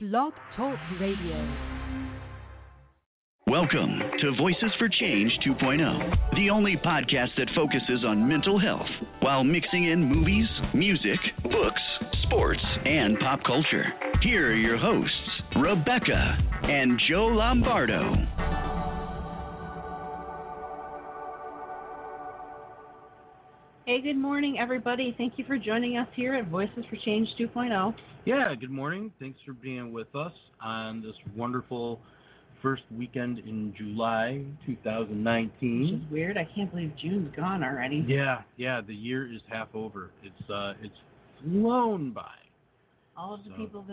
Blog Talk Radio. Welcome to Voices for Change 2.0, the only podcast that focuses on mental health while mixing in movies, music, books, sports, and pop culture. Here are your hosts, Rebecca and Joe Lombardo. Hey, good morning, everybody. Thank you for joining us here at Voices for Change 2.0. Yeah, good morning. Thanks for being with us on this wonderful first weekend in July 2019. Which is weird. I can't believe June's gone already. Yeah, the year is half over. It's flown by. All of the people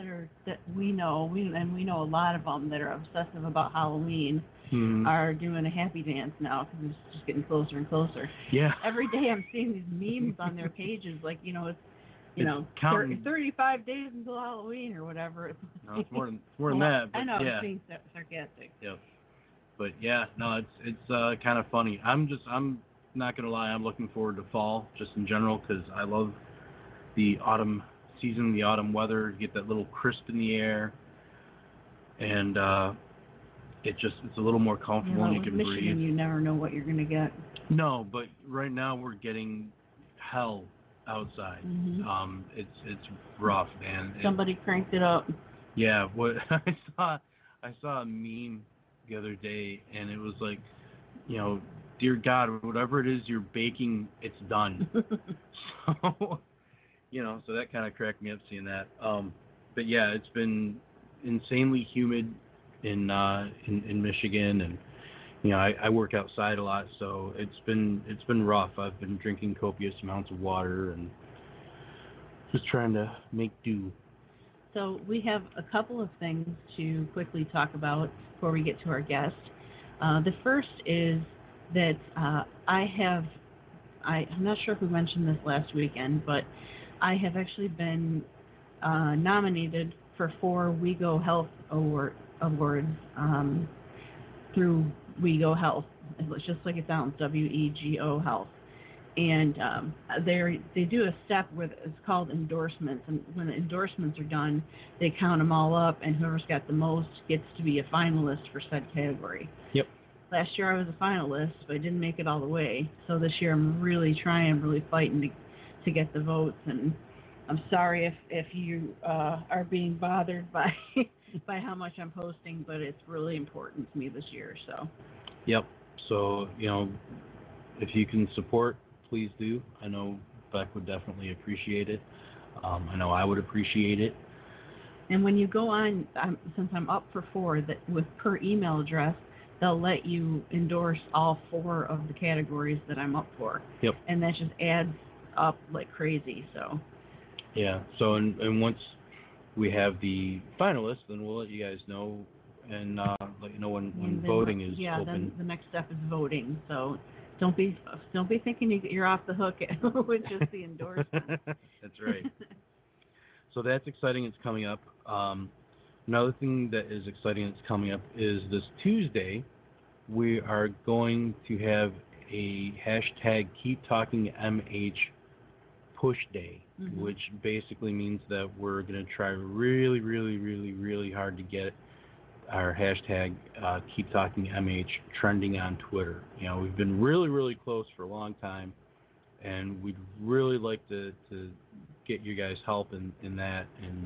that we know, we know a lot of them that are obsessive about Halloween, are doing a happy dance now because it's just getting closer and closer. Yeah. Every day I'm seeing these memes on their pages, like, it's 35 days until Halloween or whatever. No, it's more than that. But I know, yeah. I'm being sarcastic. Yep. But yeah, no, it's kind of funny. I'm not gonna lie, I'm looking forward to fall just in general because I love the autumn season, the autumn weather. You get that little crisp in the air, and it's a little more comfortable and you can Michigan, breathe. You never know what you're gonna get. No, but right now we're getting hell outside. Mm-hmm. It's rough, man. Somebody cranked it up. Yeah, what I saw a meme the other day, and it was like, dear God, whatever it is you're baking, it's done. So that kind of cracked me up seeing that. But yeah, it's been insanely humid in Michigan, and I work outside a lot, so it's been rough. I've been drinking copious amounts of water and just trying to make do. So we have a couple of things to quickly talk about before we get to our guest. The first is that I'm not sure if we mentioned this last weekend, but I have actually been nominated for 4 WeGo Health awards through WeGo Health. It's just like it sounds, WEGO Health. And they do a step where it's called endorsements. And when the endorsements are done, they count them all up, and whoever's got the most gets to be a finalist for said category. Yep. Last year I was a finalist, but I didn't make it all the way. So this year I'm really fighting to get the votes. And I'm sorry if you are being bothered by by how much I'm posting, but it's really important to me this year. So. Yep. So if you can support, please do. I know Beck would definitely appreciate it. I know I would appreciate it. And when you go on, since I'm up for 4, that with per email address, they'll let you endorse all 4 of the categories that I'm up for. Yep. And that just adds up like crazy. So. Yeah. So and once we have the finalists, then we'll let you guys know and let you know when voting is open. Yeah. Then the next step is voting. So. Don't be thinking you're off the hook with just the endorsement. That's right. So that's exciting. It's coming up. Another thing that is exciting that's coming up is this Tuesday, we are going to have a hashtag Keep Talking MH push day, which basically means that we're going to try really, really, really, really hard to get our hashtag Keep Talking MH trending on Twitter. We've been really, really close for a long time, and we'd really like to get you guys help in that. And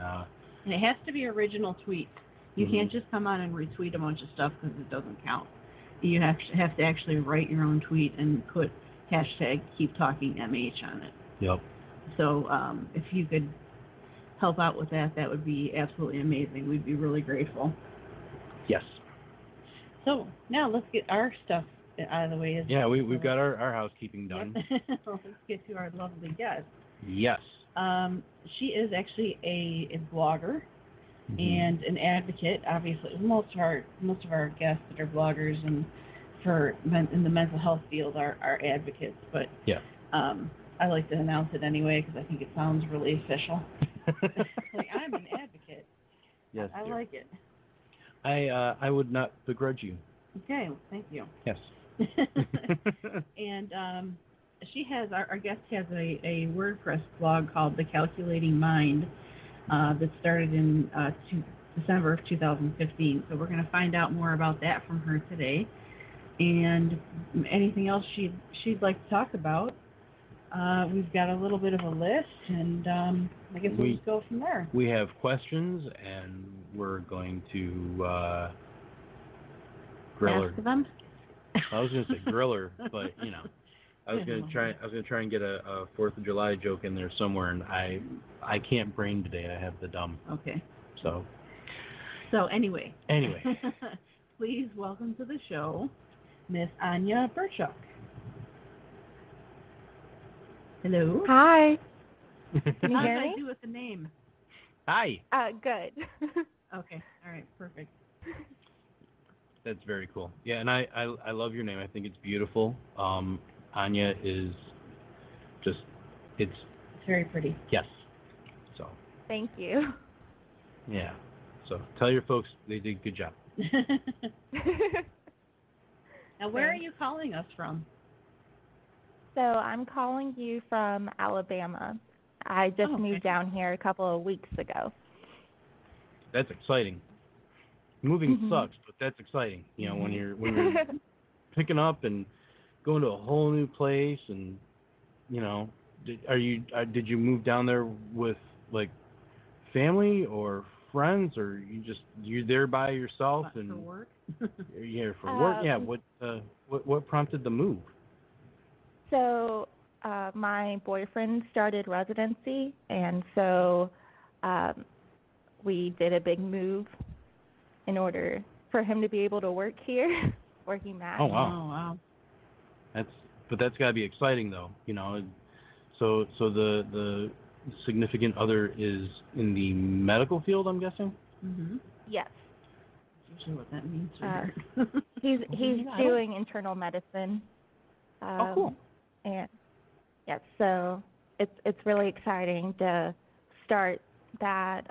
it has to be original tweets. You can't just come on and retweet a bunch of stuff because it doesn't count. You have to actually write your own tweet and put hashtag Keep Talking MH on it. Yep. So if you could help out with that, that would be absolutely amazing. We'd be really grateful. Yes. So now let's get our stuff out of the way. Yeah, we've got our housekeeping done. Let's get to our lovely guest. Yes. She is actually a blogger and an advocate. Obviously, most of our guests that are bloggers and in the mental health field are advocates. But yeah. I like to announce it anyway because I think it sounds really official. Like, I'm an advocate. Yes, I like it. I would not begrudge you. Okay, well, thank you. Yes. And she has, our guest has a WordPress blog called The Calculating Mind that started in December of 2015. So we're going to find out more about that from her today. And anything else she'd like to talk about. We've got a little bit of a list, and I guess we'll just go from there. We have questions, and we're going to grill her. Ask them? I was going to say grill her, but I was going to try and get a 4th of July joke in there somewhere, and I can't brain today. I have the dumb. Okay. So anyway. Please welcome to the show, Miss Anja Burcak. Hello. Hi. Can you How hear did me? I do with the name? Hi. Good. Okay. All right. Perfect. That's very cool. Yeah, and I love your name. I think it's beautiful. Anja is just it's very pretty. Yes. So. Thank you. Yeah. So tell your folks they did a good job. Now, where are you calling us from? So I'm calling you from Alabama. I just moved down here a couple of weeks ago. That's exciting. Moving sucks, but that's exciting. When you're picking up and going to a whole new place, and did you move down there with like family or friends, or you're there by yourself and for work? Yeah, for work. Yeah. What prompted the move? So my boyfriend started residency, and so we did a big move in order for him to be able to work here, working that. Oh wow. That's got to be exciting though, So the significant other is in the medical field, I'm guessing. Mm-hmm. Yes. That's usually what that means. He's doing internal medicine. Cool. And yeah, so it's really exciting to start that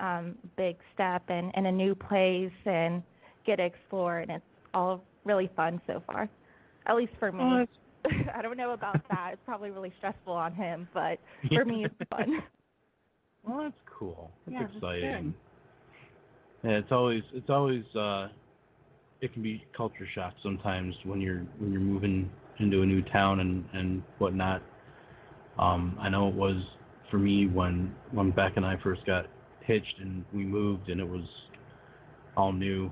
big step in a new place and get to explore, and it's all really fun so far, at least for me. I don't know about that. It's probably really stressful on him, but for me it's fun. Well, that's cool. That's That's exciting. Yeah, it's always it can be culture shock sometimes when you're moving into a new town and whatnot. I know it was for me when Beck and I first got hitched and we moved, and it was all new.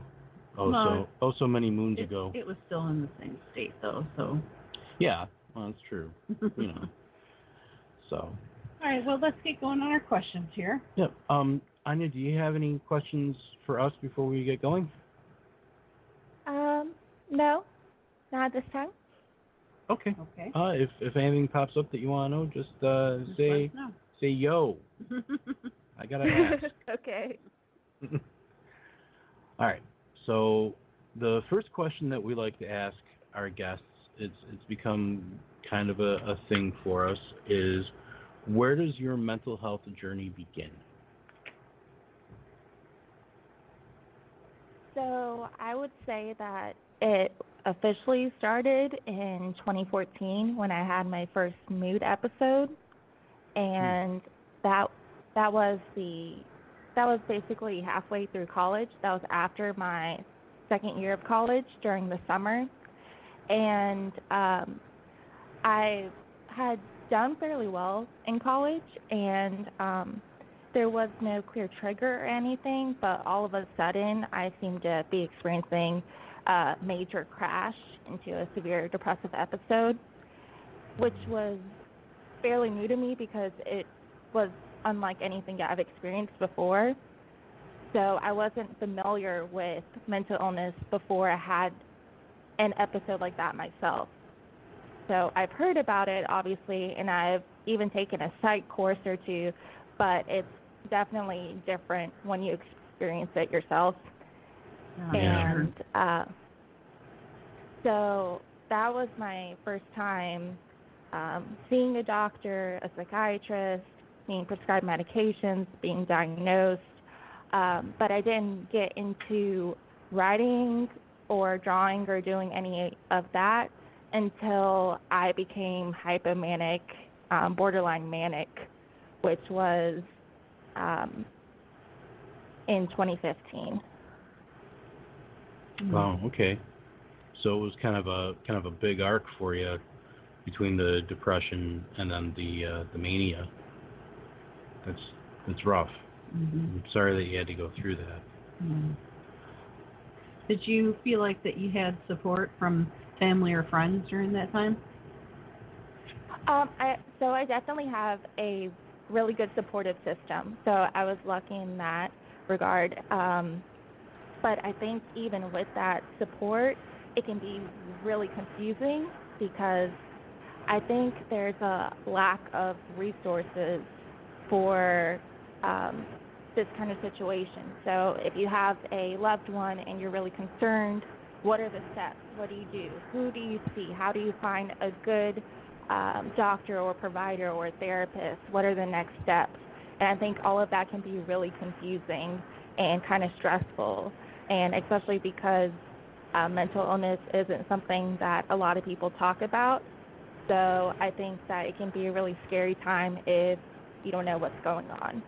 So many moons ago. It was still in the same state though, so. Yeah, well, that's true. So. All right, well, let's get going on our questions here. Yep. Anja, do you have any questions for us before we get going? No, not at this time. Okay. Okay. If anything pops up that you want to know, just say yo. I gotta ask. Okay. All right. So the first question that we like to ask our guests, it's become kind of a thing for us, is where does your mental health journey begin? So I would say that it officially started in 2014 when I had my first mood episode, and that was basically halfway through college. That was after my second year of college during the summer, and I had done fairly well in college, and there was no clear trigger or anything, but all of a sudden I seemed to be experiencing a major crash into a severe depressive episode, which was fairly new to me because it was unlike anything I've experienced before. So I wasn't familiar with mental illness before I had an episode like that myself. So I've heard about it, obviously, and I've even taken a psych course or two, but it's definitely different when you experience it yourself. And so that was my first time seeing a doctor, a psychiatrist, being prescribed medications, being diagnosed. But I didn't get into writing or drawing or doing any of that until I became hypomanic, borderline manic, which was in 2015. Wow. Okay. So it was kind of a big arc for you between the depression and then the mania. That's rough. Mm-hmm. I'm sorry that you had to go through that. Mm-hmm. Did you feel like that you had support from family or friends during that time? I definitely have a really good supportive system. So I was lucky in that regard. But I think even with that support, it can be really confusing because I think there's a lack of resources for this kind of situation. So if you have a loved one and you're really concerned, what are the steps? What do you do? Who do you see? How do you find a good doctor or provider or therapist? What are the next steps? And I think all of that can be really confusing and kind of stressful, and especially because mental illness isn't something that a lot of people talk about. So I think that it can be a really scary time if you don't know what's going on.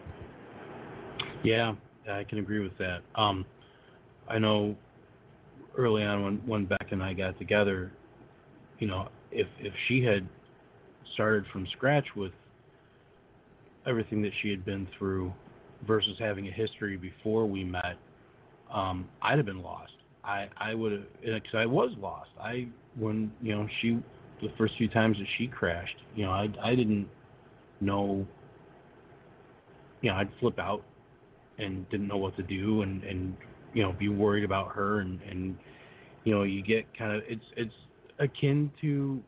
Yeah, I can agree with that. I know early on when Beck and I got together, if she had started from scratch with everything that she had been through versus having a history before we met, I'd have been lost. I would have, because I was lost. The first few times that she crashed, I didn't know. I'd flip out and didn't know what to do, and be worried about her, and you get kind of, it's akin to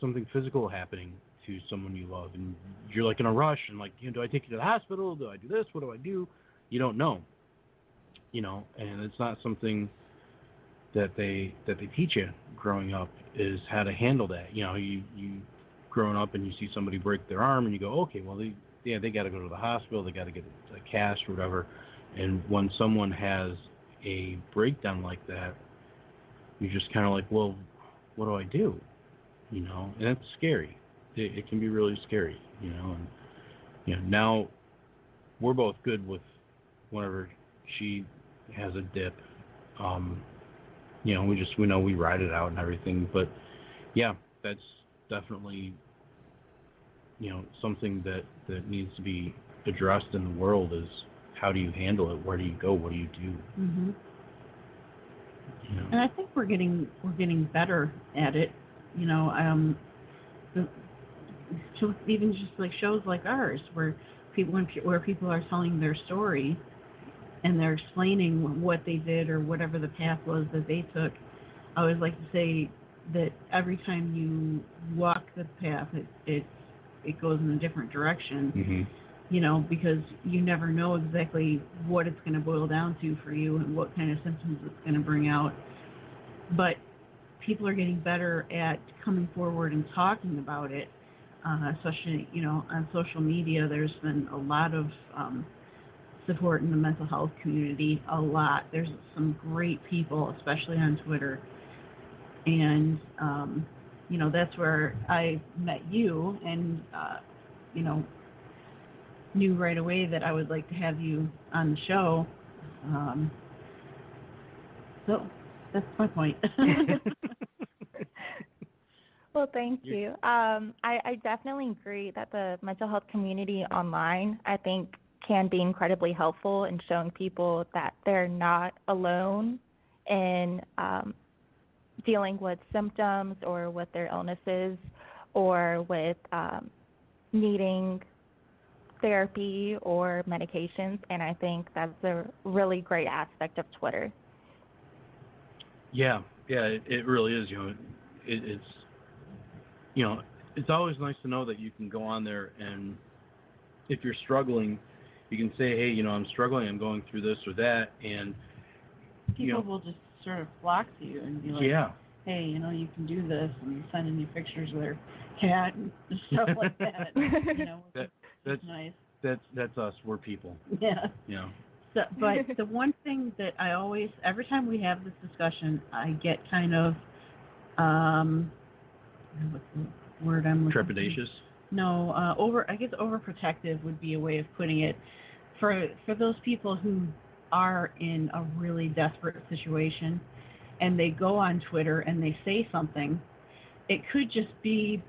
something physical happening to someone you love, and you're like in a rush, and like, do I take you to the hospital? Do I do this? What do I do? You don't know, and it's not something that they teach you growing up, is how to handle that. You growing up and you see somebody break their arm and you go, okay, well they got to go to the hospital, they got to get a cast or whatever. And when someone has a breakdown like that, you're just kind of like, well, what do I do? And it's scary. It can be really scary, and now we're both good with whenever she has a dip. We know we ride it out and everything, but yeah, that's definitely, something that needs to be addressed in the world is, how do you handle it? Where do you go? What do you do? Mm-hmm. And I think we're getting better at it. Even just like shows like ours, where people are telling their story and they're explaining what they did or whatever the path was that they took. I always like to say that every time you walk the path, it goes in a different direction. Mm-hmm. Because you never know exactly what it's going to boil down to for you and what kind of symptoms it's going to bring out. But people are getting better at coming forward and talking about it, especially, on social media. There's been a lot of support in the mental health community, a lot. There's some great people, especially on Twitter. And, that's where I met you and, knew right away that I would like to have you on the show. So that's my point. Well, thank you. I definitely agree that the mental health community online, I think, can be incredibly helpful in showing people that they're not alone in dealing with symptoms or with their illnesses or with needing therapy or medications, and I think that's a really great aspect of Twitter. Yeah, it really is. It's always nice to know that you can go on there, and if you're struggling, you can say, hey, I'm struggling, I'm going through this or that, and people will just sort of flock to you and be like, hey, you can do this, and sending you pictures of their cat and stuff like that. That's nice. That's us. We're people. Yeah. Yeah. So, but the one thing that I always, every time we have this discussion, I get kind of, what's the word I'm looking trepidatious? For? No, I guess overprotective would be a way of putting it. For those people who are in a really desperate situation and they go on Twitter and they say something, it could just be,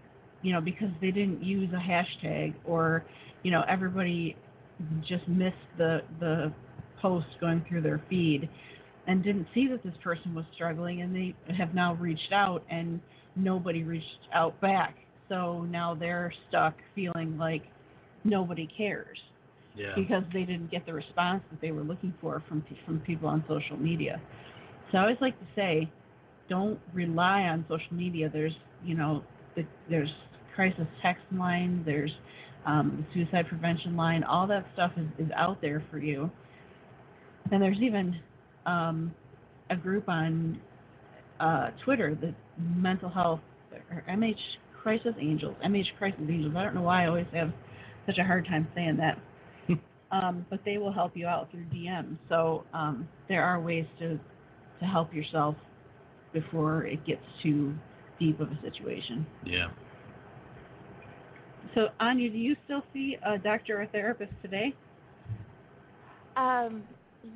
because they didn't use a hashtag, or, everybody just missed the post going through their feed and didn't see that this person was struggling, and they have now reached out and nobody reached out back. So now they're stuck feeling like nobody cares. Yeah. Because they didn't get the response that they were looking for from people on social media. So I always like to say, don't rely on social media. There's, there's crisis text line, there's the suicide prevention line. All that stuff is out there for you. And there's even a group on Twitter, the Mental Health, or MH Crisis Angels. I don't know why I always have such a hard time saying that. But they will help you out through DM. So there are ways to help yourself before it gets too deep of a situation. Yeah. So, Anja, do you still see a doctor or therapist today?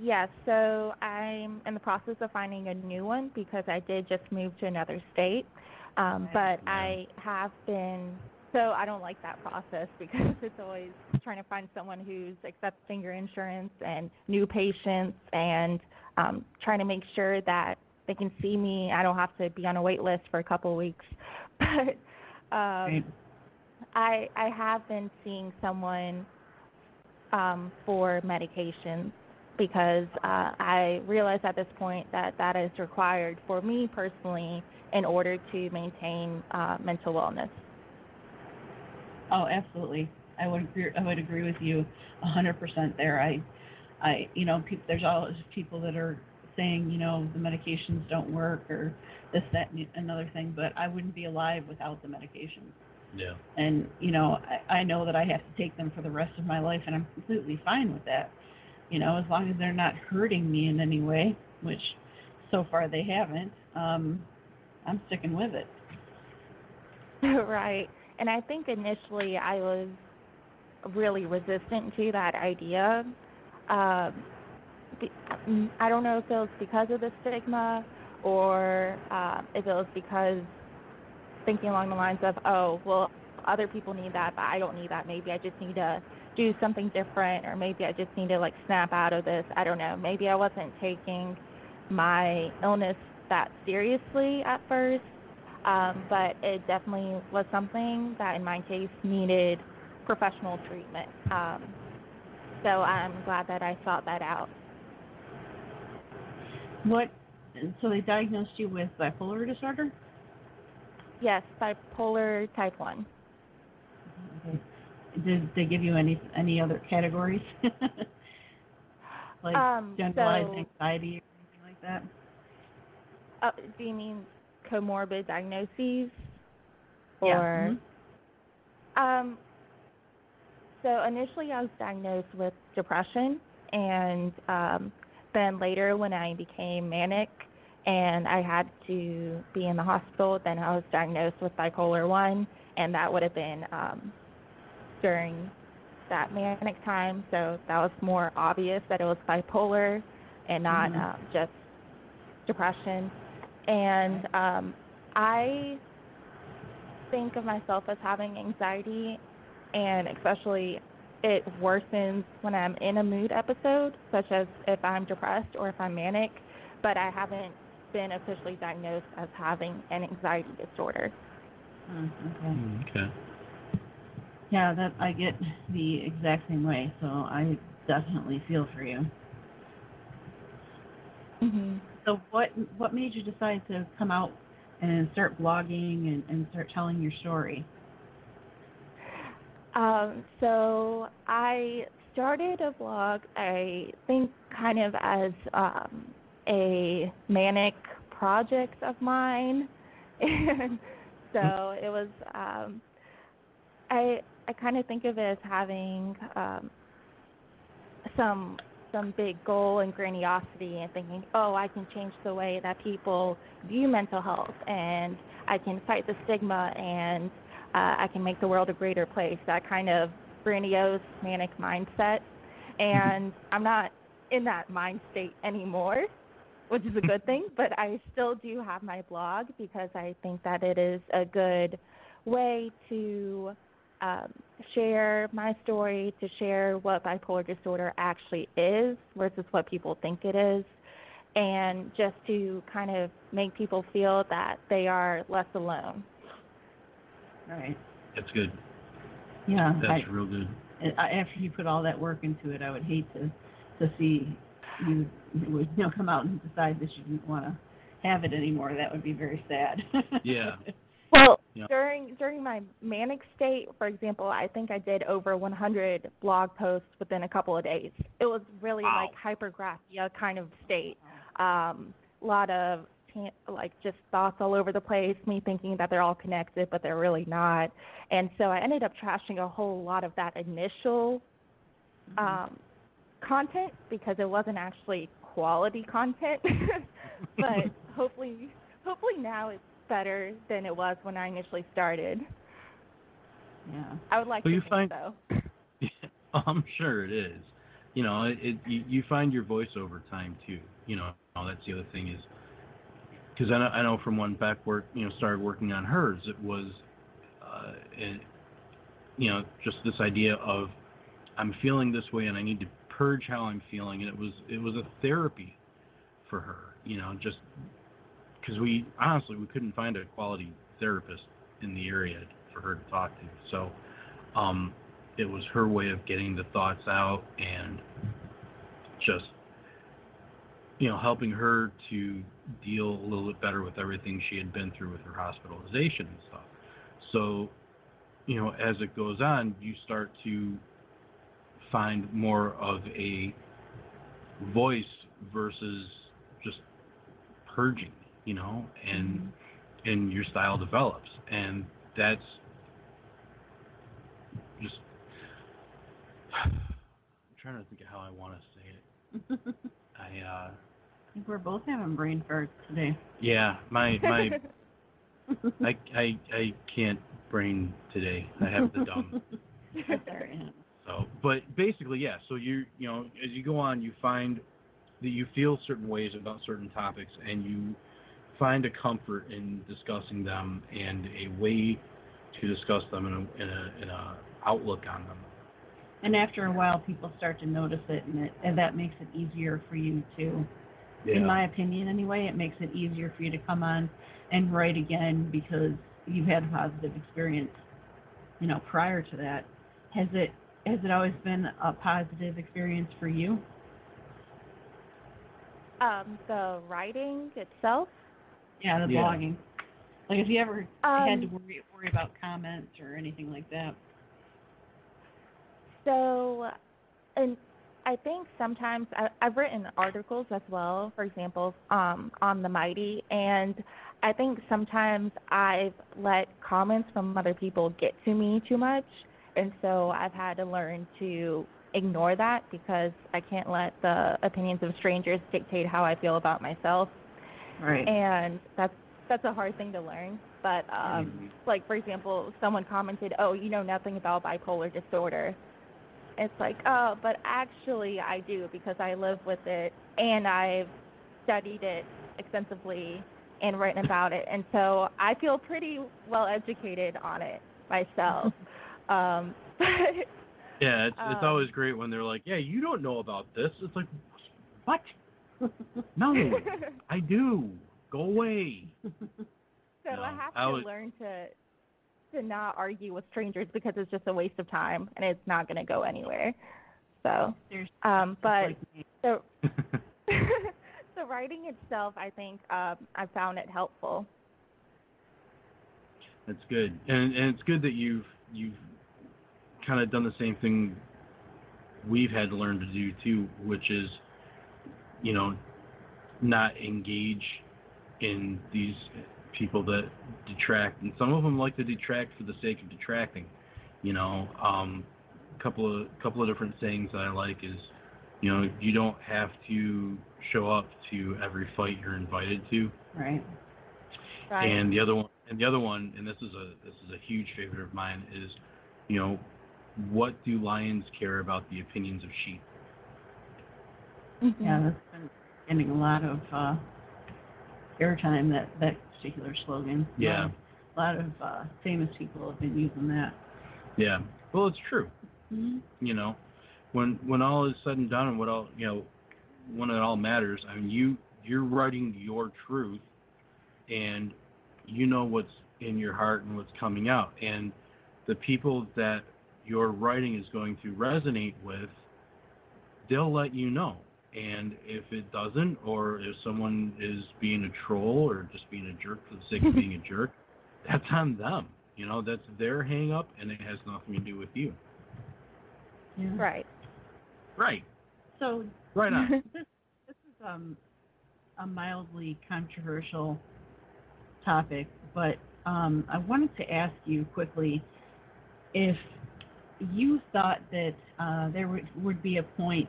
Yes, so I'm in the process of finding a new one because I did just move to another state. But I have been, so I don't like that process because it's always trying to find someone who's accepting your insurance and new patients, and trying to make sure that they can see me. I don't have to be on a wait list for a couple of weeks. But I have been seeing someone for medications because I realize at this point that is required for me personally in order to maintain mental wellness. Oh, absolutely. I would agree with you 100% there. There's always people that are saying, the medications don't work or this, that, and another thing, but I wouldn't be alive without the medications. Yeah. And, I know that I have to take them for the rest of my life, and I'm completely fine with that. As long as they're not hurting me in any way, which so far they haven't, I'm sticking with it. Right. And I think initially I was really resistant to that idea. I don't know if it was because of the stigma or if it was because thinking along the lines of, oh, well, other people need that, but I don't need that. Maybe I just need to do something different, or maybe I just need to, snap out of this. I don't know. Maybe I wasn't taking my illness that seriously at first, but it definitely was something that, in my case, needed professional treatment. So I'm glad that I sought that out. So they diagnosed you with bipolar disorder? Yes, bipolar type 1. Okay. Did they give you any other categories? Generalized anxiety or anything like that? Do you mean comorbid diagnoses? Yeah. Mm-hmm. So initially I was diagnosed with depression, and then later when I became manic and I had to be in the hospital, then I was diagnosed with bipolar 1, and that would have been during that manic time, so that was more obvious that it was bipolar and not just depression. And I think of myself as having anxiety, and especially it worsens when I'm in a mood episode, such as if I'm depressed or if I'm manic, but I haven't been officially diagnosed as having an anxiety disorder. Okay. Yeah, that I get the exact same way, so I definitely feel for you. Mm-hmm. So what made you decide to come out and start blogging and start telling your story? So I started a blog, I think, kind of as a manic project of mine. And so it was, I kind of think of it as having some big goal and grandiosity, and thinking, oh, I can change the way that people view mental health, and I can fight the stigma, and I can make the world a greater place, that kind of grandiose manic mindset. And I'm not in that mind state anymore, which is a good thing. But I still do have my blog because I think that it is a good way to share my story, to share what bipolar disorder actually is versus what people think it is, and just to kind of make people feel that they are less alone. Right. That's good. Yeah. That's real good. After you put all that work into it, I would hate to see you would come out and decide that you didn't want to have it anymore. That would be very sad. Yeah. Well, yeah. during my manic state, for example, I think I did over 100 blog posts within a couple of days. It was really like hypergraphia kind of state. A lot of just thoughts all over the place, me thinking that they're all connected, but they're really not. And so I ended up trashing a whole lot of that initial content because it wasn't actually quality content. But hopefully now it's better than it was when I initially started. Yeah. I would like to think so. Yeah, I'm sure it is. You find your voice over time too. That's the other thing is, because I know from when Beck started working on hers, it was, just this idea of I'm feeling this way and I need to purge how I'm feeling, and it was a therapy for her. Just because we couldn't find a quality therapist in the area for her to talk to, so it was her way of getting the thoughts out and just helping her to deal a little bit better with everything she had been through with her hospitalization and stuff. So, as it goes on, you start to find more of a voice versus just purging, and your style develops. And that's just, I'm trying to think of how I want to say it. I think we're both having brain farts today. Yeah, my I can't brain today. I have the dumb. Sorry. So, but basically, yeah. So as you go on, you find that you feel certain ways about certain topics, and you find a comfort in discussing them and a way to discuss them in a outlook on them. And after a while, people start to notice it, and that makes it easier for you to. Yeah. In my opinion, anyway, it makes it easier for you to come on and write again because you've had a positive experience, prior to that. Has it always been a positive experience for you? The writing itself? Yeah, the blogging. Like, if you ever had to worry about comments or anything like that? So, and I think sometimes I've written articles as well, for example, on the Mighty, and I think sometimes I've let comments from other people get to me too much, and so I've had to learn to ignore that because I can't let the opinions of strangers dictate how I feel about myself. Right. And that's a hard thing to learn. But like, for example, someone commented, "Oh, you know nothing about bipolar disorder." It's like, oh, but actually I do because I live with it and I've studied it extensively and written about it. And so I feel pretty well educated on it myself. Yeah, it's always great when they're like, yeah, you don't know about this. It's like, what? No, I do. Go away. So I have to learn to not argue with strangers because it's just a waste of time and it's not going to go anywhere. So, but the the writing itself, I think I found it helpful. That's good, and it's good that you've kind of done the same thing we've had to learn to do too, which is, not engage in these people that detract, and some of them like to detract for the sake of detracting. Couple of different sayings that I like is, you don't have to show up to every fight you're invited to. Right. And the other one, and this is a huge favorite of mine, is, what do lions care about the opinions of sheep? Mm-hmm. Yeah, that's been getting a lot of airtime, that particular slogan. Yeah. A lot of famous people have been using that. Yeah. Well, it's true. Mm-hmm. You know, when all is said and done, and when it all matters, I mean, you're writing your truth, and you know what's in your heart and what's coming out, and the people that your writing is going to resonate with, they'll let you know. And if it doesn't, or if someone is being a troll or just being a jerk for the sake of being a jerk, that's on them. You know, that's their hang up, and it has nothing to do with you. Yeah. Right. Right. So Right on. this is a mildly controversial topic, but I wanted to ask you quickly if you thought that there would be a point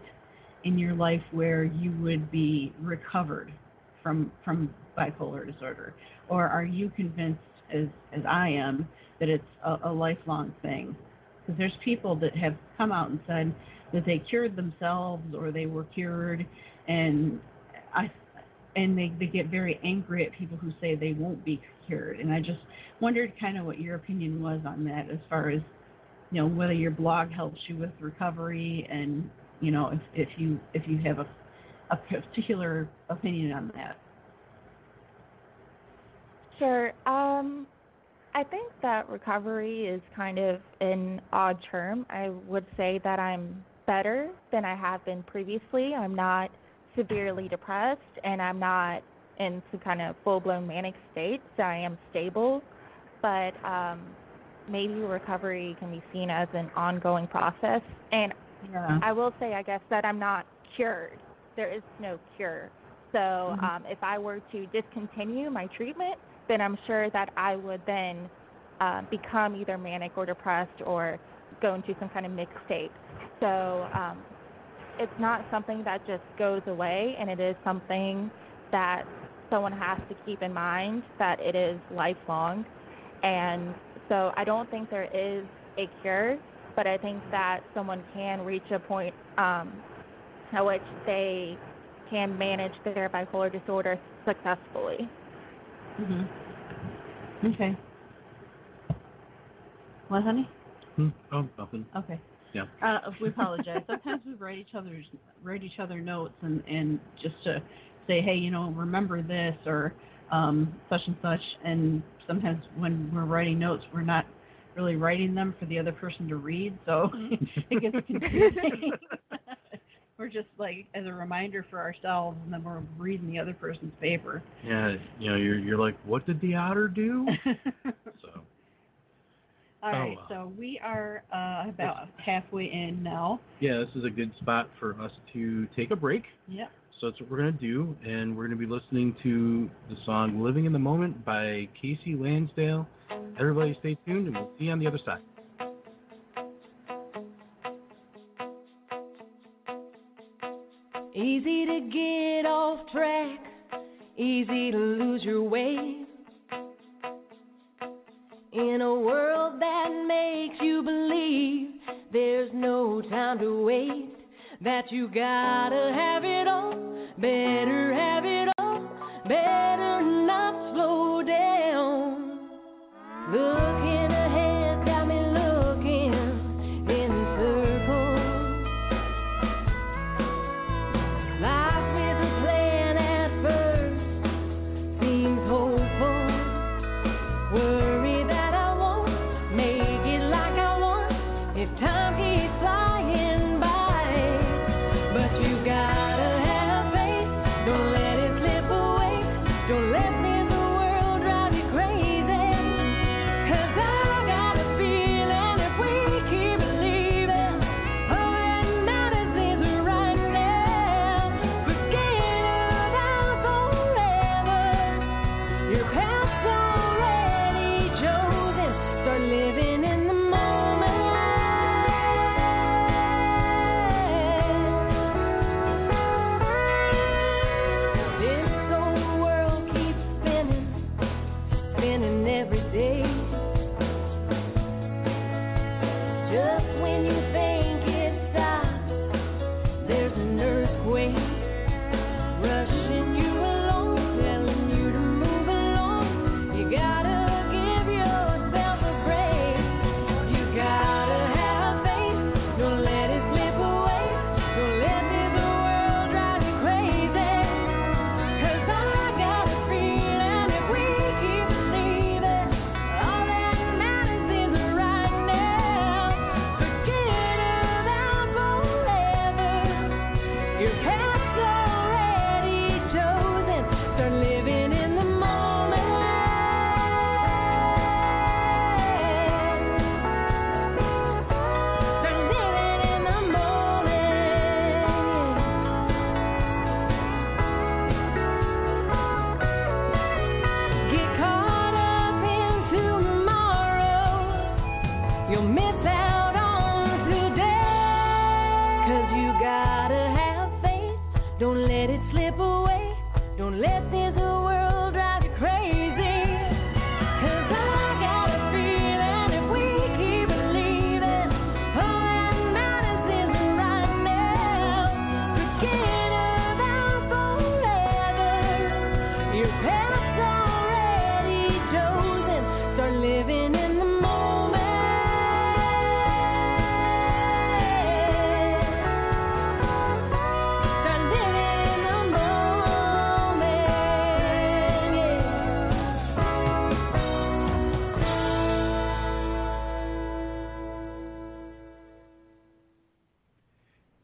in your life where you would be recovered from bipolar disorder, or are you convinced, as I am, that it's a lifelong thing? Because there's people that have come out and said that they cured themselves or they were cured, and they get very angry at people who say they won't be cured. And I just wondered kind of what your opinion was on that, as far as, you know, whether your blog helps you with recovery, and, you know, if you have a particular opinion on that. Sure. I think that recovery is kind of an odd term. I would say that I'm better than I have been previously. I'm not severely depressed, and I'm not in some kind of full-blown manic state, so I am stable. But maybe recovery can be seen as an ongoing process. And Yeah. I will say, I guess, that I'm not cured. There is no cure. So if I were to discontinue my treatment, then I'm sure that I would then become either manic or depressed or go into some kind of mixed state. So it's not something that just goes away, and it is something that someone has to keep in mind, that it is lifelong. And so I don't think there is a cure, but I think that someone can reach a point at which they can manage their bipolar disorder successfully. Mm-hmm. Okay. What, honey? Oh, nothing. Okay. Yeah. We apologize. Sometimes we write each other notes and just to say, hey, you know, remember this, or such and such. And sometimes when we're writing notes, we're not really writing them for the other person to read, so it gets confusing. We're just like as a reminder for ourselves, and then we're reading the other person's paper. Yeah, you know, you're like, what did the otter do? So. All right, so we are about halfway in now. Yeah, this is a good spot for us to take a break. Yep. So that's what we're going to do, and we're going to be listening to the song Living in the Moment by Casey Lansdale. Everybody stay tuned, and we'll see you on the other side. Easy to get off track, easy to lose your way. In a world that makes you believe there's no time to waste, that you gotta have it all, better have it all, better not slow down. Looking ahead got me looking in circles. Life with a plan at first seems hopeful. Worry that I won't make it like I want if time keeps flying by. But you gotta have rushing you along, telling you to move along. You gotta give yourself a break. You gotta have faith. Don't let it slip away. Don't let this world drive you crazy. 'Cause I got a feeling if we keep believing, all that matters is right now. Forget about forever. Your path's already chosen. Start living in the moment. Start living in the moment. Get caught up in tomorrow. You'll miss out on today. 'Cause you gotta have faith. Don't let it slip away. Don't let this world drive you crazy. 'Cause I got a feeling if we keep believing, all that matters is right now. Forget about forever. Your path's already chosen. Start living in the moment. Start living in the moment.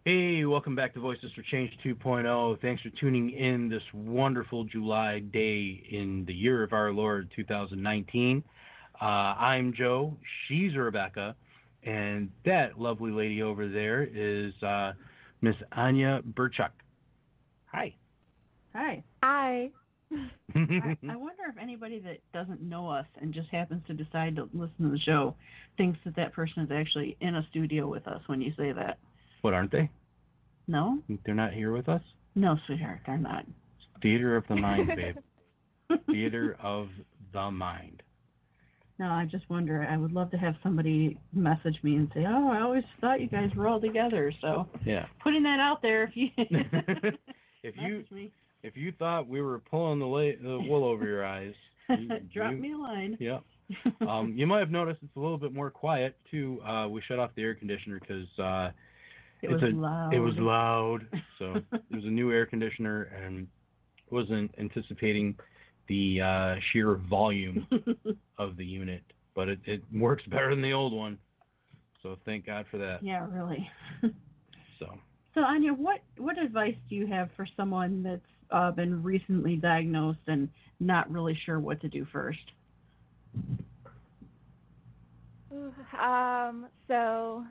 Hey, welcome back to Voices for Change 2.0. Thanks for tuning in this wonderful July day in the year of our Lord 2019. I'm Joe, she's Rebecca, and that lovely lady over there is Miss Anja Burcak. Hi. Hi. Hi. I wonder if anybody that doesn't know us and just happens to decide to listen to the show thinks that that person is actually in a studio with us when you say that. What, aren't they? No? They're not here with us? No, sweetheart, they're not. Theater of the mind, babe. Theater of the mind. No, I just wonder. I would love to have somebody message me and say, "Oh, I always thought you guys were all together." So, Yeah. putting that out there, if you If message me, you thought we were pulling the wool over your eyes, drop me a line. Yeah. You might have noticed it's a little bit more quiet too. We shut off the air conditioner because It was loud. It was loud. So it was a new air conditioner, and wasn't anticipating the sheer volume of the unit, but it works better than the old one. So thank God for that. Yeah, really. So Anja, what advice do you have for someone that's been recently diagnosed and not really sure what to do first? So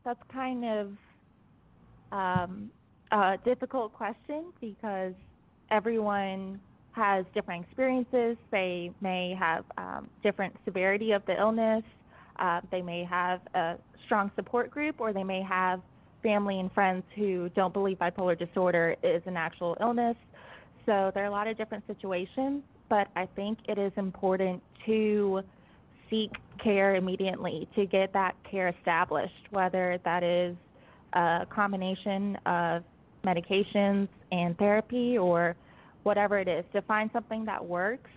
that's kind of a difficult question because everyone has different experiences. They may have different severity of the illness. They may have a strong support group, or they may have family and friends who don't believe bipolar disorder is an actual illness. So there are a lot of different situations, but I think it is important to seek care immediately, to get that care established, whether that is a combination of medications and therapy or whatever it is, to find something that works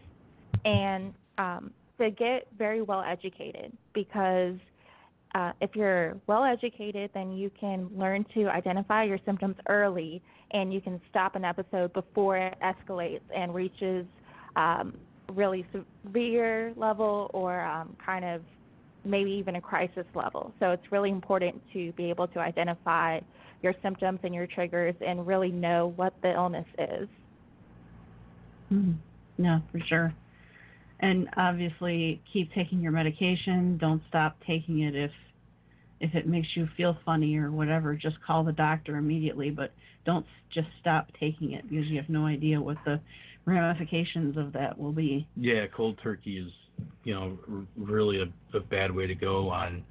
and to get very well educated, because if you're well educated, then you can learn to identify your symptoms early, and you can stop an episode before it escalates and reaches really severe level or kind of maybe even a crisis level. So it's really important to be able to identify your symptoms and your triggers and really know what the illness is. Yeah, for sure. And obviously keep taking your medication. Don't stop taking it if it makes you feel funny or whatever. Just call the doctor immediately, but don't just stop taking it because you have no idea what the ramifications of that will be. Yeah, cold turkey is, really a bad way to go on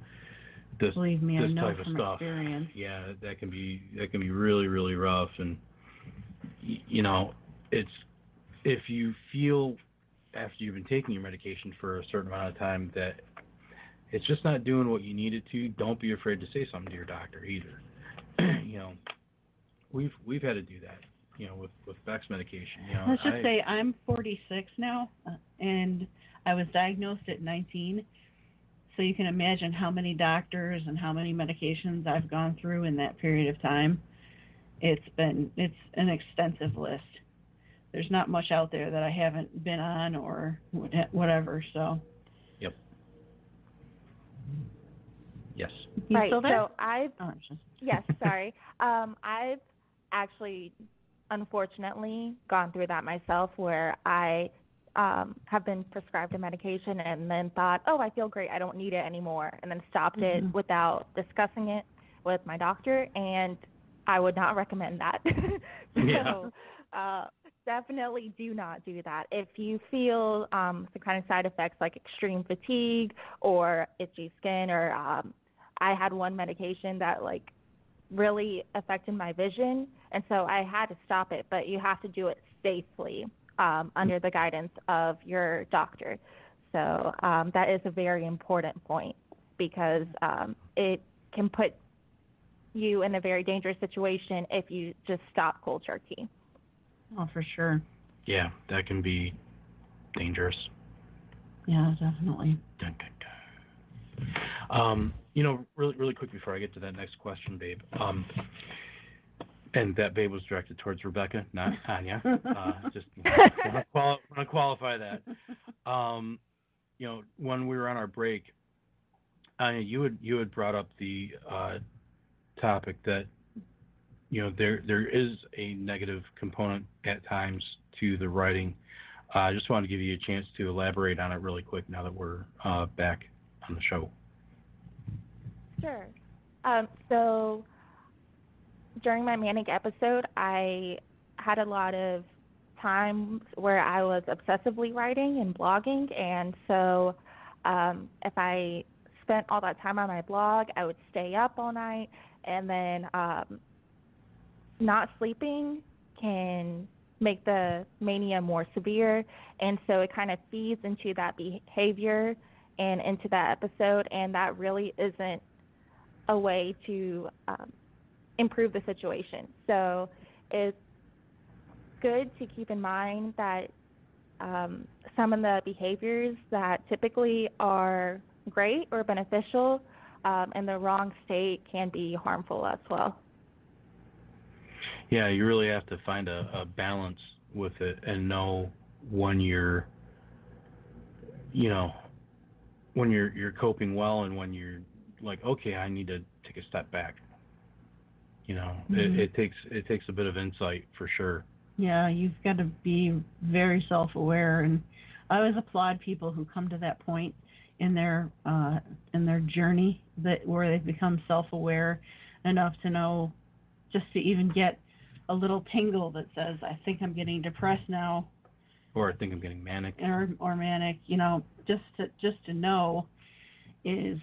this, Believe me, this I know type of from stuff. experience. Yeah, that can be really, really rough. And it's, if you feel after you've been taking your medication for a certain amount of time that it's just not doing what you need it to, don't be afraid to say something to your doctor either. We've had to do that with Beck's medication. Let's just say I'm 46 now, and I was diagnosed at 19. So you can imagine how many doctors and how many medications I've gone through in that period of time. It's an extensive list. There's not much out there that I haven't been on or whatever. So. Yep. Yes. Right. So yes. Sorry. I've actually, unfortunately, gone through that myself, where I have been prescribed a medication and then thought, oh, I feel great, I don't need it anymore, and then stopped it without discussing it with my doctor, and I would not recommend that. So definitely do not do that. If you feel some kind of side effects like extreme fatigue or itchy skin, or I had one medication that really affected my vision, and so I had to stop it, but you have to do it safely. Under the guidance of your doctor. So that is a very important point, because it can put you in a very dangerous situation if you just stop cold turkey. Oh, for sure. Yeah, that can be dangerous. Yeah, definitely. Dun, dun, dun. Really quick before I get to that next question, babe. And that babe was directed towards Rebecca, not Anja. Just want to qualify that. When we were on our break, Anja, you had brought up the topic that there is a negative component at times to the writing. I just wanted to give you a chance to elaborate on it really quick now that we're back on the show. Sure. So during my manic episode, I had a lot of times where I was obsessively writing and blogging, and so if I spent all that time on my blog, I would stay up all night, and then not sleeping can make the mania more severe, and so it kind of feeds into that behavior and into that episode, and that really isn't a way to improve the situation. So it's good to keep in mind that some of the behaviors that typically are great or beneficial in the wrong state can be harmful as well. Yeah, you really have to find a balance with it and know when you're coping well and when you're like, okay, I need to take a step back. It takes a bit of insight for sure. Yeah, you've got to be very self-aware, and I always applaud people who come to that point in their journey where they've become self-aware enough to know, just to even get a little tingle that says, I think I'm getting depressed now, or I think I'm getting manic, or manic. Just to know is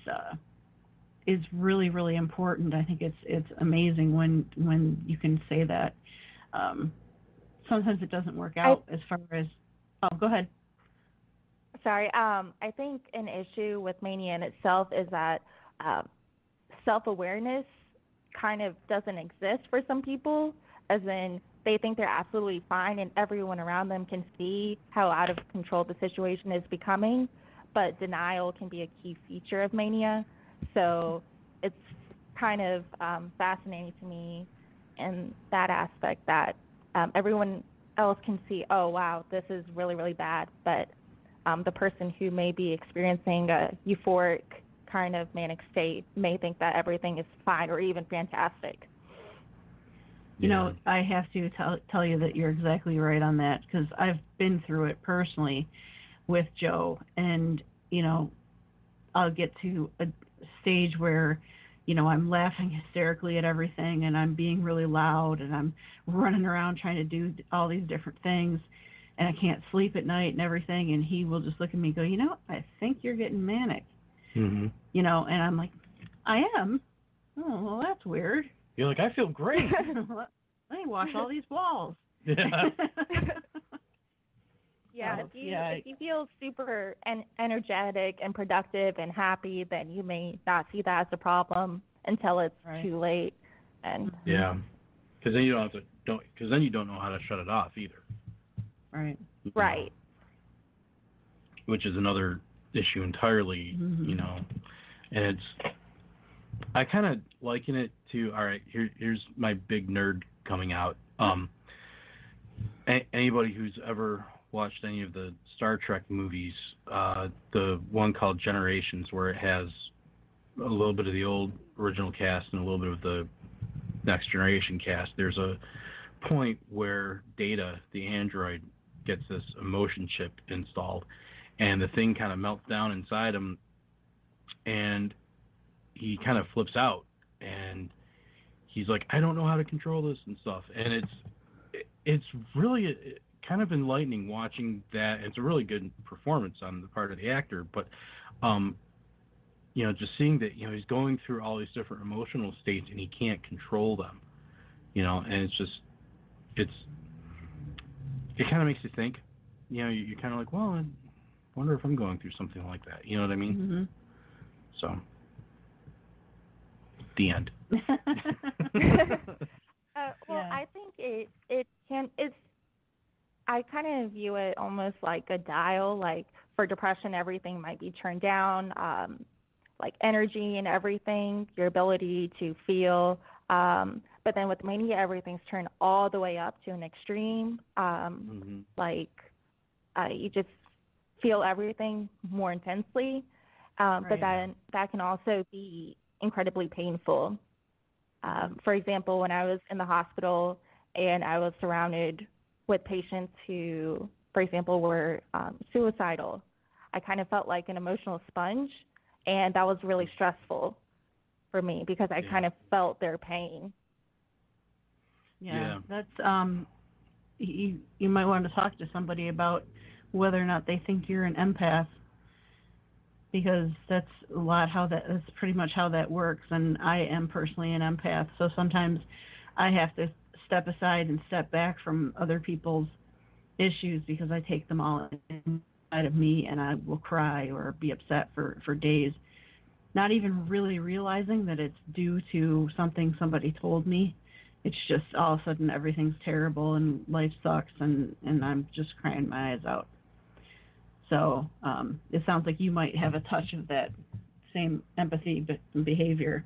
really, really important. I think it's amazing when you can say that. Sometimes it doesn't work out as far as. Oh, go ahead. Sorry. I think an issue with mania in itself is that self-awareness kind of doesn't exist for some people, as in they think they're absolutely fine and everyone around them can see how out of control the situation is becoming, but denial can be a key feature of mania. So it's kind of fascinating to me in that aspect that everyone else can see, oh, wow, this is really, really bad, but the person who may be experiencing a euphoric kind of manic state may think that everything is fine or even fantastic. I have to tell you that you're exactly right on that, because I've been through it personally with Joe, and, I'll get to a stage where, I'm laughing hysterically at everything, and I'm being really loud, and I'm running around trying to do all these different things, and I can't sleep at night and everything, and he will just look at me and go, I think you're getting manic. Mm-hmm. And I'm like, I am? Oh, well, that's weird. You're like, I feel great. Let me wash all these walls. Yeah. Yeah, if you feel super energetic and productive and happy, then you may not see that as a problem until it's too late. And yeah, because then you don't have to because then you don't know how to shut it off either. Right. Right. Which is another issue entirely, Mm-hmm. And I kind of liken it to, all right, here's my big nerd coming out. Anybody who's ever watched any of the Star Trek movies, the one called Generations, where it has a little bit of the old original cast and a little bit of the Next Generation cast, there's a point where Data, the android, gets this emotion chip installed, and the thing kind of melts down inside him, and he kind of flips out, and he's like, I don't know how to control this and stuff. And it's really kind of enlightening watching that. It's a really good performance on the part of the actor, but just seeing that, he's going through all these different emotional states and he can't control them, and it kind of makes you think, you're kind of like, well, I wonder if I'm going through something like that. You know what I mean? Mm-hmm. So, the end. I think I kind of view it almost like a dial. Like for depression, everything might be turned down, like energy and everything, your ability to feel. But then with mania, everything's turned all the way up to an extreme. Like you just feel everything more intensely. But then that can also be incredibly painful. For example, when I was in the hospital and I was surrounded with patients who, for example, were suicidal, I kind of felt like an emotional sponge, and that was really stressful for me because I kind of felt their pain. Yeah. That's you might want to talk to somebody about whether or not they think you're an empath, because that's pretty much how that works. And I am personally an empath, so sometimes I have to step aside and step back from other people's issues because I take them all inside of me, and I will cry or be upset for days, not even really realizing that it's due to something somebody told me. It's just all of a sudden everything's terrible and life sucks, and I'm just crying my eyes out. So it sounds like you might have a touch of that same empathy behavior.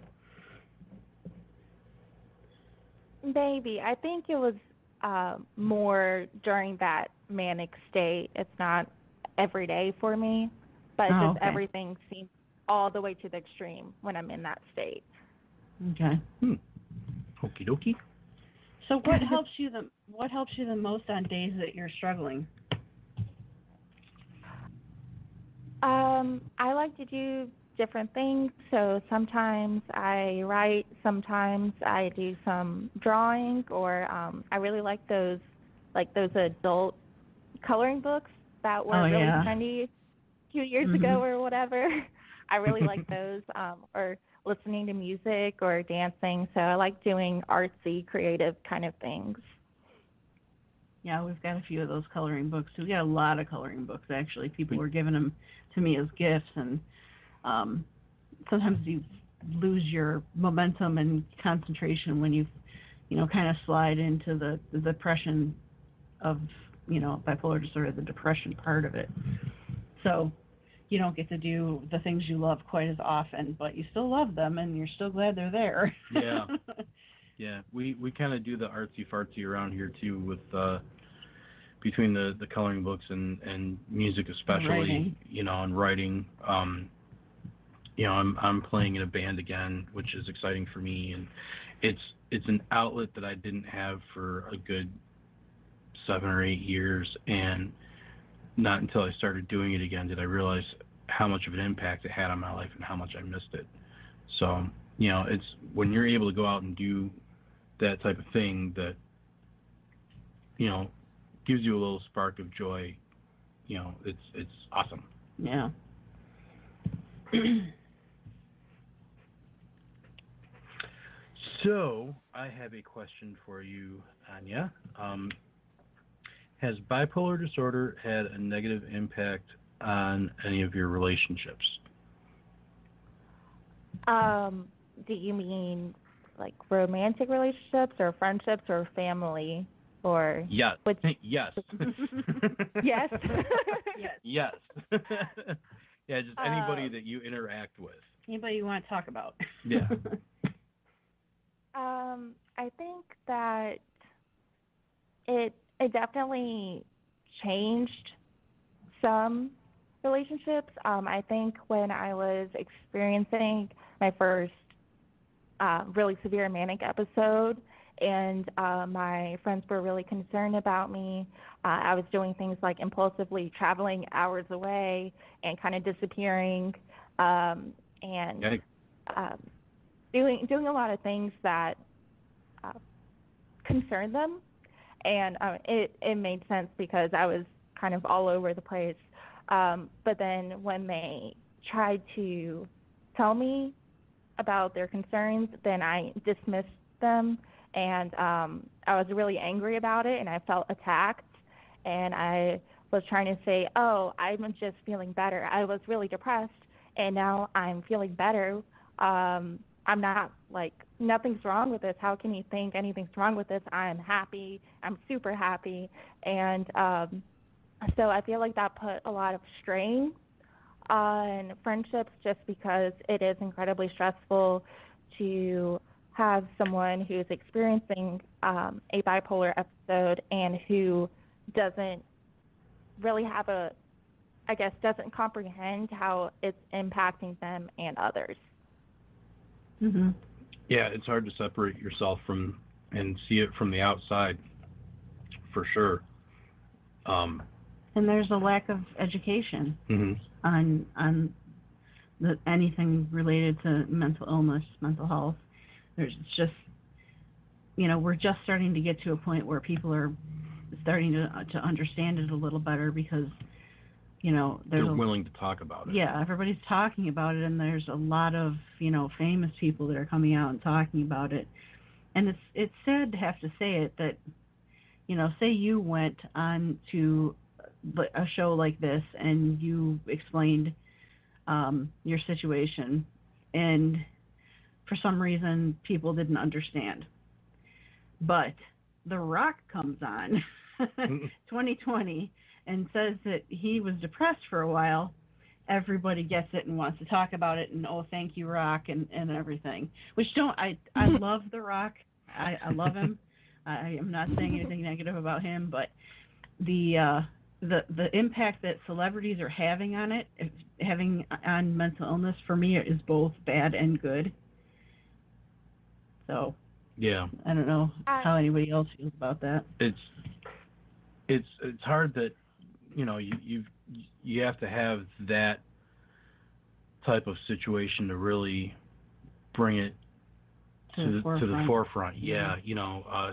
Maybe. I think it was more during that manic state. It's not every day for me, but everything seems all the way to the extreme when I'm in that state. Okay. Okie dokie. So what helps you the most on days that you're struggling? I like to do different things. So sometimes I write, sometimes I do some drawing, or I really like those adult coloring books that were really trendy a few years ago or whatever. I really like those, or listening to music or dancing. So I like doing artsy, creative kind of things. Yeah, we've got a few of those coloring books. We got a lot of coloring books, actually. People were giving them to me as gifts, and sometimes you lose your momentum and concentration when you kind of slide into the depression of, bipolar disorder, the depression part of it. So you don't get to do the things you love quite as often, but you still love them, and you're still glad they're there. Yeah. Yeah, we kind of do the artsy-fartsy around here, too, with between the coloring books and music especially, and writing. I'm playing in a band again, which is exciting for me, and it's an outlet that I didn't have for a good 7 or 8 years, and not until I started doing it again did I realize how much of an impact it had on my life and how much I missed it. So, it's when you're able to go out and do that type of thing that, gives you a little spark of joy, it's awesome. Yeah. So, I have a question for you, Anja. Has bipolar disorder had a negative impact on any of your relationships? Do you mean like romantic relationships or friendships or family or yes. which Yes. yes. Yes. Yeah, just anybody that you interact with. Anybody you want to talk about? Yeah. I think that it definitely changed some relationships. I think when I was experiencing my first really severe manic episode and my friends were really concerned about me, I was doing things like impulsively traveling hours away and kind of disappearing and doing a lot of things that concerned them. And it made sense because I was kind of all over the place. But then when they tried to tell me about their concerns, then I dismissed them. And I was really angry about it, and I felt attacked. And I was trying to say, oh, I'm just feeling better. I was really depressed, and now I'm feeling better. I'm not, like, nothing's wrong with this. How can you think anything's wrong with this? I'm happy. I'm super happy. And so I feel like that put a lot of strain on friendships just because it is incredibly stressful to have someone who's experiencing a bipolar episode and who doesn't really have doesn't comprehend how it's impacting them and others. Mhm. Yeah, it's hard to separate yourself from and see it from the outside, for sure. And there's a lack of education on anything related to mental illness, mental health. There's just, we're just starting to get to a point where people are starting to understand it a little better because, they're willing to talk about it. Yeah, everybody's talking about it, and there's a lot of, famous people that are coming out and talking about it. And it's sad to have to say it that, say you went on to a show like this and you explained your situation, and for some reason people didn't understand. But The Rock comes on 2020 and says that he was depressed for a while. Everybody gets it and wants to talk about it, and thank you, Rock, and everything. Which I love The Rock. I love him. I am not saying anything negative about him, but the impact that celebrities are having on mental illness, for me, is both bad and good. So yeah, I don't know how anybody else feels about that. It's hard that you have to have that type of situation to really bring it to the forefront. Yeah,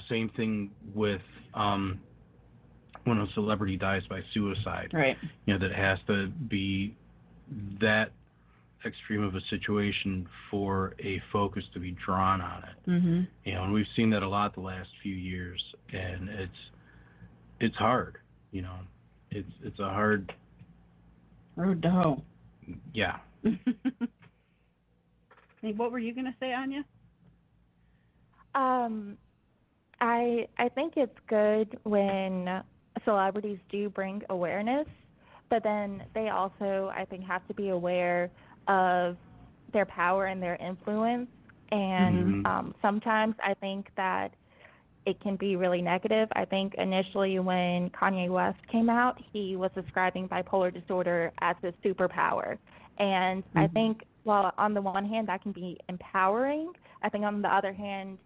same thing with when a celebrity dies by suicide. Right. That has to be that extreme of a situation for a focus to be drawn on it. Mm-hmm. And we've seen that a lot the last few years, and it's hard. It's a hard road to hoe. Yeah. Hey, what were you gonna say, Anja? I think it's good when celebrities do bring awareness, but then they also, I think, have to be aware of their power and their influence. And sometimes I think that it can be really negative. I think initially when Kanye West came out, he was describing bipolar disorder as his superpower. And I think while on the one hand that can be empowering, I think on the other hand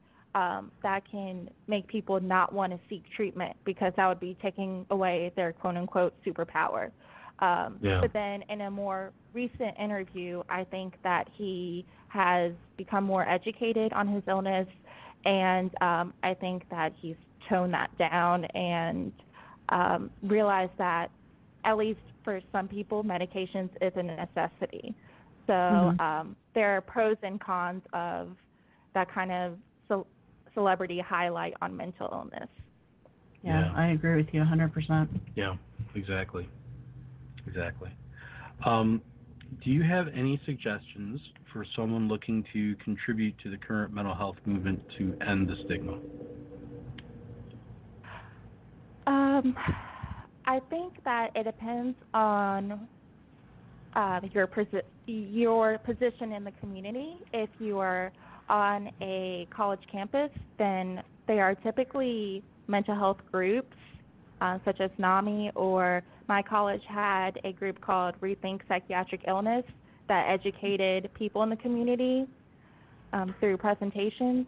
that can make people not want to seek treatment because that would be taking away their quote-unquote superpower. But then in a more recent interview, I think that he has become more educated on his illness, and I think that he's toned that down and realized that, at least for some people, medications is a necessity. So there are pros and cons of that kind of celebrity highlight on mental illness. Yeah, I agree with you 100%. Yeah, exactly. Do you have any suggestions for someone looking to contribute to the current mental health movement to end the stigma? I think that it depends on your position in the community. If you are on a college campus, then they are typically mental health groups, such as NAMI, or my college had a group called Rethink Psychiatric Illness that educated people in the community through presentations.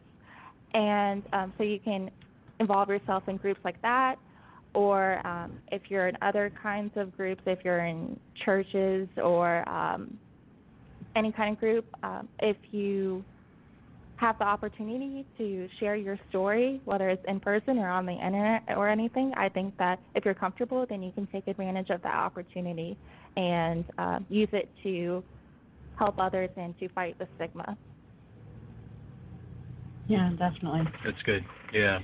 And so you can involve yourself in groups like that, or if you're in other kinds of groups, if you're in churches or any kind of group, if you have the opportunity to share your story, whether it's in person or on the internet or anything, I think that if you're comfortable, then you can take advantage of that opportunity and use it to help others and to fight the stigma. Yeah, definitely. That's good. Yeah,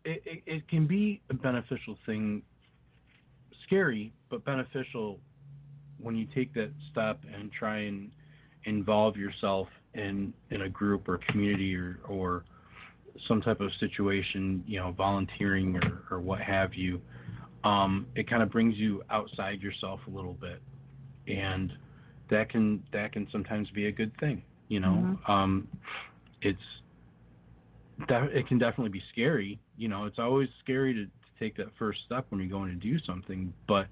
it can be a beneficial thing, scary but beneficial when you take that step and try and involve yourself in a group or community or some type of situation, volunteering or what have you. It kind of brings you outside yourself a little bit, and that can sometimes be a good thing. Mm-hmm. It can definitely be scary. It's always scary to take that first step when you're going to do something. But,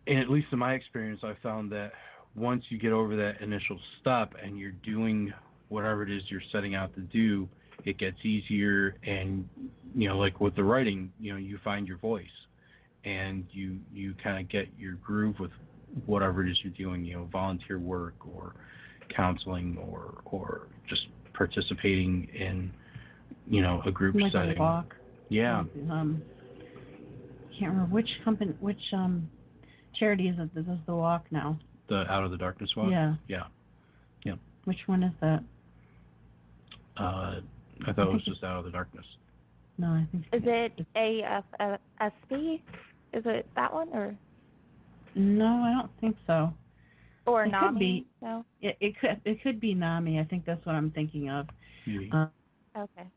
and at least in my experience, I found that once you get over that initial step and you're doing whatever it is you're setting out to do, it gets easier. And, like with the writing, you find your voice and you kind of get your groove with whatever it is you're doing, volunteer work or counseling or just participating in, a group like setting. A walk. Yeah. Can't remember which charity is it that does the walk now. The Out of the Darkness walk? Yeah. Yeah. Which one is that? I thought it was just Out of the Darkness. No, I think. Is it AFSP? Is it that one or? No, I don't think so. Or it NAMI? Could be. No. It could be NAMI. I think that's what I'm thinking of. Okay.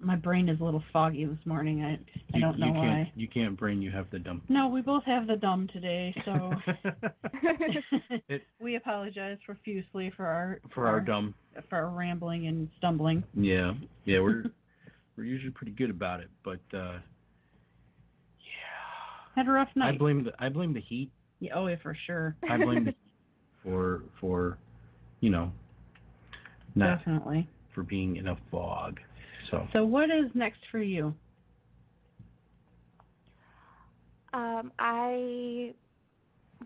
My brain is a little foggy this morning. I don't know why. You can't brain. You have the dumb. No, we both have the dumb today, so we apologize profusely for our dumb, for our rambling and stumbling. Yeah, we're usually pretty good about it, but yeah. Had a rough night. I blame the heat. Yeah, oh yeah, for sure. I blame the heat for not definitely for being in a fog. So what is next for you? I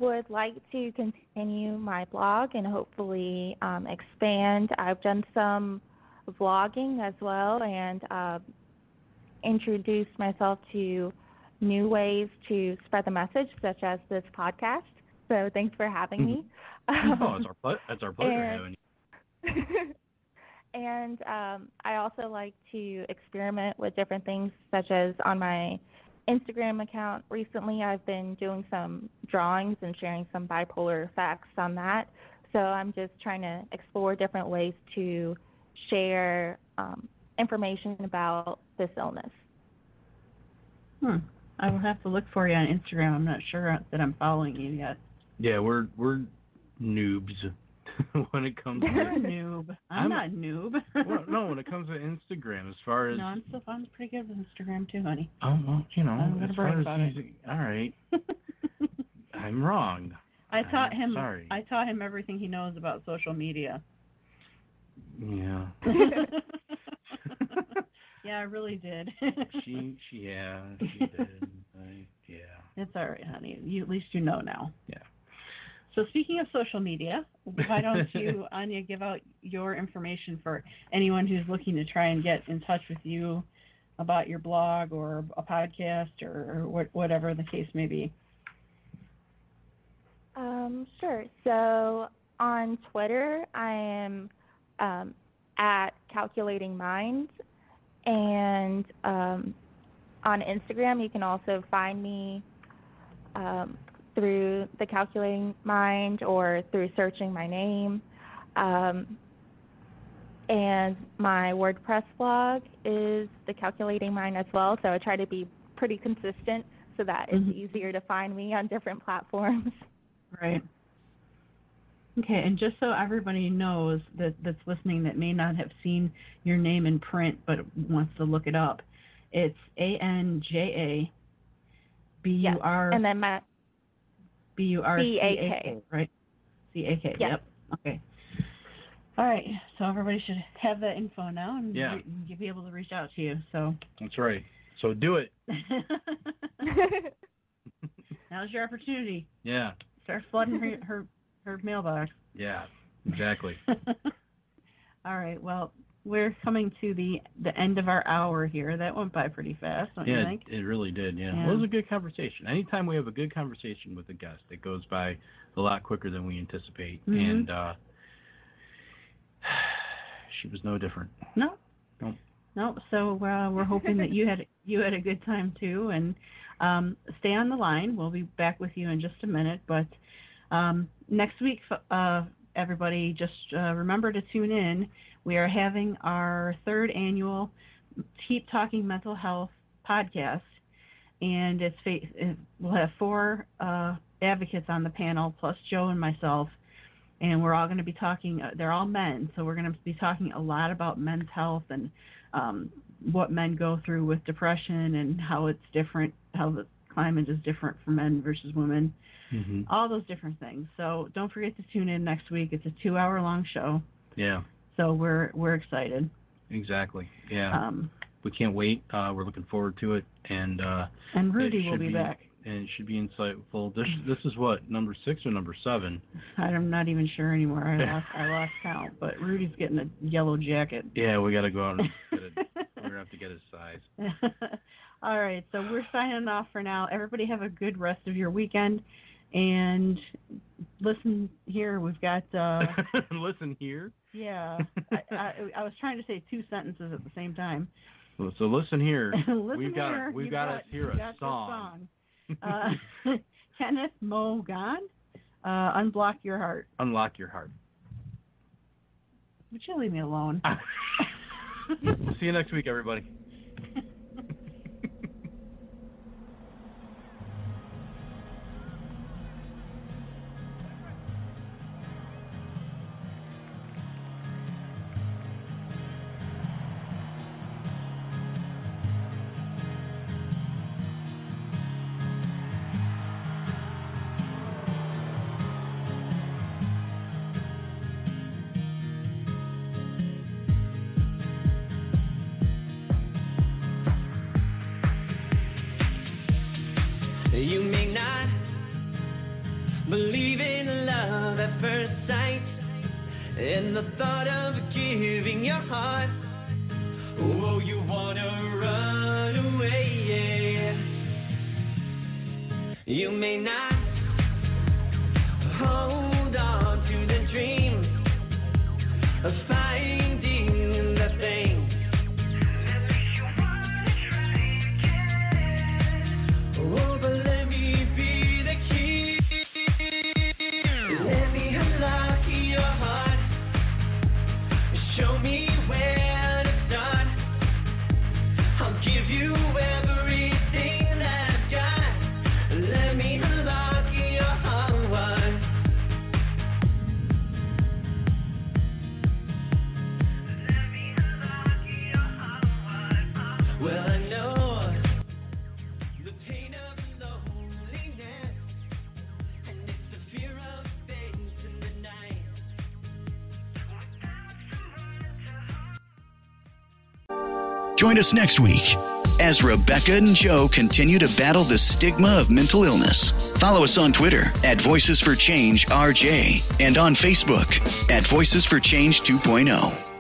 would like to continue my blog and hopefully expand. I've done some vlogging as well and introduced myself to new ways to spread the message, such as this podcast. So thanks for having me. It's our pleasure having you. And I also like to experiment with different things, such as on my Instagram account. Recently, I've been doing some drawings and sharing some bipolar facts on that. So I'm just trying to explore different ways to share information about this illness. I will have to look for you on Instagram. I'm not sure that I'm following you yet. Yeah, we're noobs when it comes to noob. I'm not noob. Well, no, when it comes to Instagram, as far as I'm pretty good with Instagram too, honey. Oh well, I'm gonna brag about it. All right. I'm wrong. I taught him. Sorry. I taught him everything he knows about social media. Yeah. Yeah, I really did. She did. Yeah. It's all right, honey. At least you know now. Yeah. So speaking of social media, why don't you, Anja, give out your information for anyone who's looking to try and get in touch with you about your blog or a podcast or whatever the case may be? Sure. So on Twitter, I am at Calculating Minds, and on Instagram, you can also find me through the Calculating Mind or through searching my name. And my WordPress blog is the Calculating Mind as well, so I try to be pretty consistent so that it's easier to find me on different platforms. Right. Okay, and just so everybody knows that's listening that may not have seen your name in print but wants to look it up, it's Anja B-U-R. Yes, and then my B-U-R-C-A-K, right? C-A-K, yes. Yep. Okay. All right, so everybody should have that info now and you'll be able to reach out to you. So that's right. So do it. Now's your opportunity. Yeah. Start flooding her mailbox. Yeah, exactly. All right, well, we're coming to the end of our hour here. That went by pretty fast, don't you think? Yeah, it really did, yeah. Well, it was a good conversation. Anytime we have a good conversation with a guest, it goes by a lot quicker than we anticipate. And she was no different. No. So we're hoping that you had a good time too, and stay on the line. We'll be back with you in just a minute. But next week, everybody, just remember to tune in. We are having our 3rd annual Keep Talking Mental Health podcast, and we'll have 4 advocates on the panel plus Joe and myself. And we're all going to be talking, they're all men, so we're going to be talking a lot about men's health and what men go through with depression and how it's different, how the climate is different for men versus women, all those different things. So don't forget to tune in next week. It's a 2-hour-long show. Yeah. So we're excited. Exactly. Yeah. We can't wait. We're looking forward to it. And Rudy will be back. And it should be insightful. This is what, number 6 or number 7? I'm not even sure anymore. I lost count. But Rudy's getting a yellow jacket. Yeah, we got to go out and get it. We're going to have to get his size. All right, so we're signing off for now. Everybody have a good rest of your weekend. And listen here, we've got... listen here? Yeah. I was trying to say 2 sentences at the same time. So listen here. We've got us here a song. Kenneth Mogan, Unblock Your Heart. Unlock Your Heart. Would you leave me alone? See you next week, everybody. You may not believe in love at first sight, and the thought of giving your heart. Oh, you wanna run away. You may not hold on to the dream of finding the thing. Oh, but let me be the key. Let me unlock your heart. Show me where to start. I'll give you everything that I've got. Let me unlock your heart. Let me unlock your heart. Well, I know the pain of loneliness, and it's the fear of facing the night. Join us next week as Rebecca and Joe continue to battle the stigma of mental illness. Follow us on Twitter at Voices for Change RJ and on Facebook at Voices for Change 2.0.